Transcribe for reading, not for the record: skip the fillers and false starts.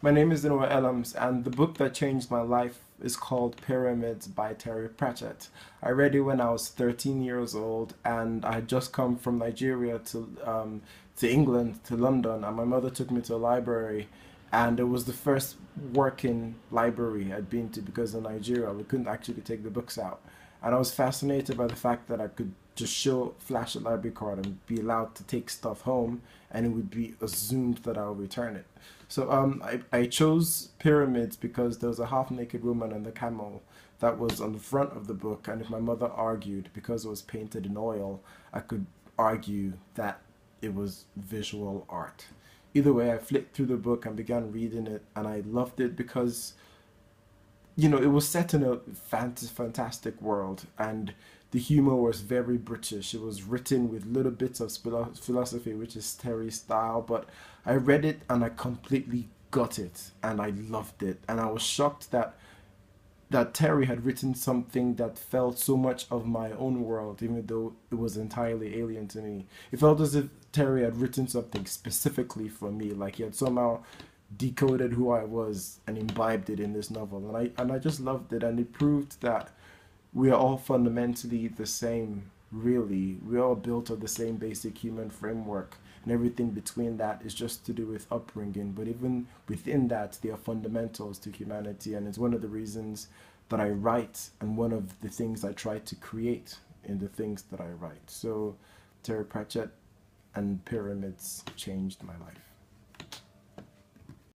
My name is Inua, and the book that changed my life is called Pyramids by Terry Pratchett. I read it when I was 13 years old, and I had just come from Nigeria to England, to London, and my mother took me to a library, and it was the first working library I'd been to because in Nigeria we couldn't actually take the books out. And I was fascinated by the fact that I could just flash a library card and be allowed to take stuff home, and it would be assumed that I'll return it. I chose Pyramids because there was a half naked woman on the camel that was on the front of the book, and if my mother argued because it was painted in oil, I could argue that it was visual art. Either way, I flicked through the book and began reading it, and I loved it because it was set in a fantastic world, and the humor was very British. It was written with little bits of philosophy, which is Terry's style, but I read it and I completely got it, and I loved it. And I was shocked that Terry had written something that felt so much of my own world, even though it was entirely alien to me. It felt as if Terry had written something specifically for me, like he had somehow decoded who I was and imbibed it in this novel. And I just loved it, and it proved that we are all fundamentally the same, really. We're all built of the same basic human framework, and everything between that is just to do with upbringing. But even within that, there are fundamentals to humanity, and it's one of the reasons that I write, and one of the things I try to create in the things that I write. So, Terry Pratchett and Pyramids changed my life.